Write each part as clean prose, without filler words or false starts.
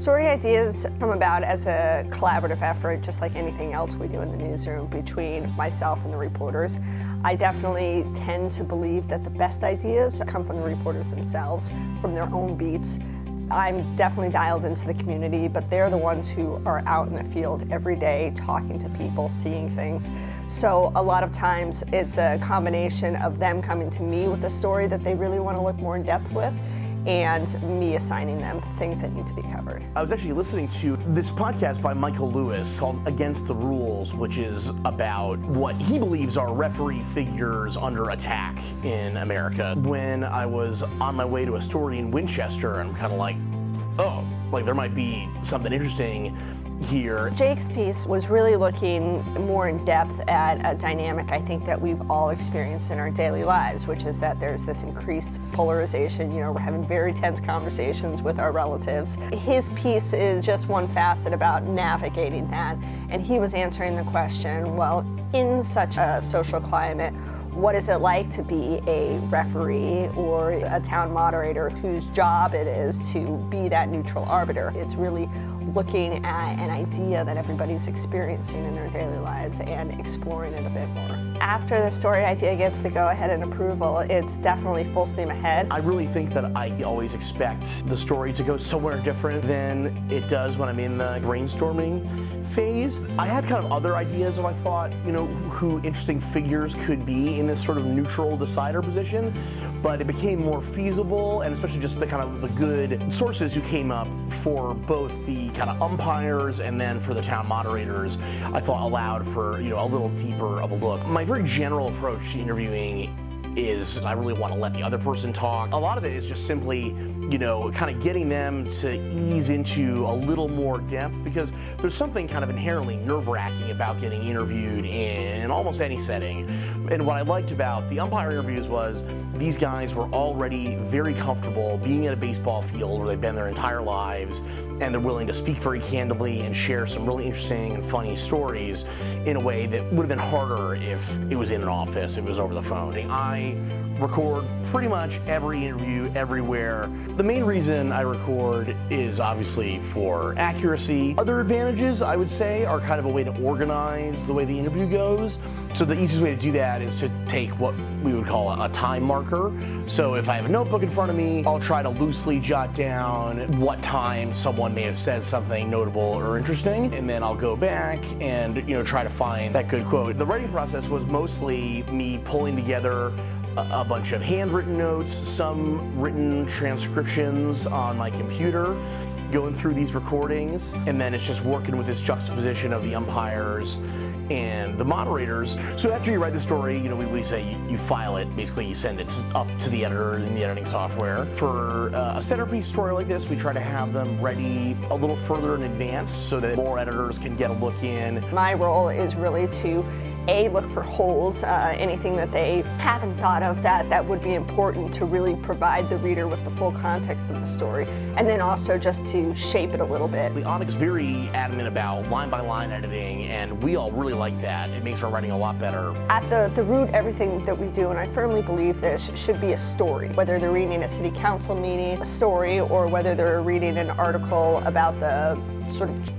Story ideas come about as a collaborative effort, just like anything else we do in the newsroom, between myself and the reporters. I definitely tend to believe that the best ideas come from the reporters themselves, from their own beats. I'm definitely dialed into the community, but they're the ones who are out in the field every day talking to people, seeing things. So a lot of times it's a combination of them coming to me with a story that they really want to look more in depth with, and me assigning them things that need to be covered. I was actually listening to this podcast by Michael Lewis called Against the Rules, which is about what he believes are referee figures under attack in America. When I was on my way to a story in Winchester, I'm kind of like, oh, like there might be something interesting here. Jake's piece was really looking more in depth at a dynamic I think that we've all experienced in our daily lives, which is that there's this increased polarization. You know, we're having very tense conversations with our relatives. His piece is just one facet about navigating that, and he was answering the question, well, in such a social climate, what is it like to be a referee or a town moderator whose job it is to be that neutral arbiter? It's really looking at an idea that everybody's experiencing in their daily lives and exploring it a bit more. After the story idea gets the go-ahead and approval, it's definitely full steam ahead. I really think that I always expect the story to go somewhere different than it does when I'm in the brainstorming phase. I had kind of other ideas of, I thought, you know, who interesting figures could be in this sort of neutral decider position, but it became more feasible, and especially just the kind of the good sources who came up for both the kind of umpires and then for the town moderators, I thought allowed for, you know, a little deeper of a look. My very general approach to interviewing is I really want to let the other person talk. A lot of it is just simply, you know, kind of getting them to ease into a little more depth, because there's something kind of inherently nerve-wracking about getting interviewed in almost any setting. And what I liked about the umpire interviews was these guys were already very comfortable being at a baseball field where they've been their entire lives, and they're willing to speak very candidly and share some really interesting and funny stories in a way that would have been harder if it was in an office, if it was over the phone. I record pretty much every interview everywhere. The main reason I record is obviously for accuracy. Other advantages, I would say, are kind of a way to organize the way the interview goes. So the easiest way to do that is to take what we would call a time marker. So if I have a notebook in front of me, I'll try to loosely jot down what time someone may have said something notable or interesting, and then I'll go back and, you know, try to find that good quote. The writing process was mostly me pulling together a bunch of handwritten notes, some written transcriptions on my computer, going through these recordings, and then it's just working with this juxtaposition of the umpires and the moderators. So after you write the story, you know, we say you file it, basically you send it up to the editor in the editing software. For a centerpiece story like this, we try to have them ready a little further in advance so that more editors can get a look in. My role is really to look for holes, anything that they haven't thought of that would be important to really provide the reader with the full context of the story, and then also just to shape it a little bit. The Onyx very adamant about line-by-line editing, and we all really like that. It makes our writing a lot better. At the root, everything that we do, and I firmly believe this, should be a story. Whether they're reading a city council meeting, a story, or whether they're reading an article about the sort of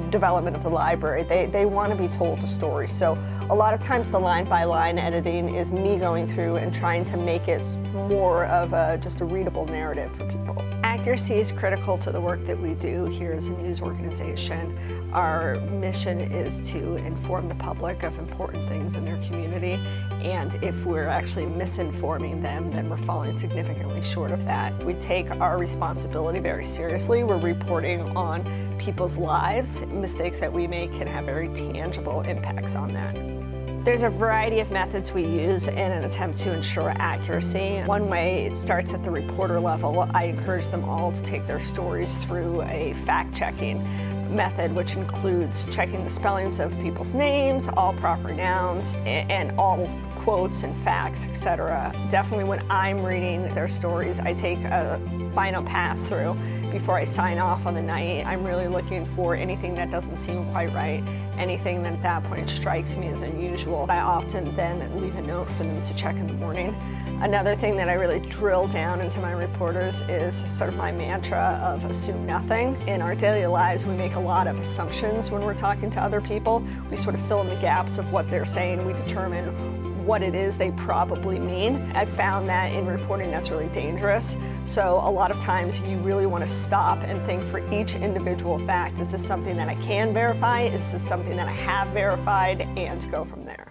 development of the library, they want to be told a story. So a lot of times the line-by-line editing is me going through and trying to make it more of just a readable narrative for people. Accuracy is critical to the work that we do here as a news organization. Our mission is to inform the public of important things in their community, and if we're actually misinforming them, then we're falling significantly short of that. We take our responsibility very seriously. We're reporting on people's lives. Mistakes that we make can have very tangible impacts on that. There's a variety of methods we use in an attempt to ensure accuracy. One way, it starts at the reporter level. I encourage them all to take their stories through a fact-checking method, which includes checking the spellings of people's names, all proper nouns, and all quotes and facts, etc. Definitely when I'm reading their stories, I take a final pass through before I sign off on the night. I'm really looking for anything that doesn't seem quite right, anything that at that point strikes me as unusual. I often then leave a note for them to check in the morning. Another thing that I really drill down into my reporters is sort of my mantra of assume nothing. In our daily lives, we make a lot of assumptions when we're talking to other people. We sort of fill in the gaps of what they're saying. We determine what it is they probably mean. I've found that in reporting that's really dangerous. So a lot of times you really want to stop and think for each individual fact, is this something that I can verify? Is this something that I have verified? And go from there.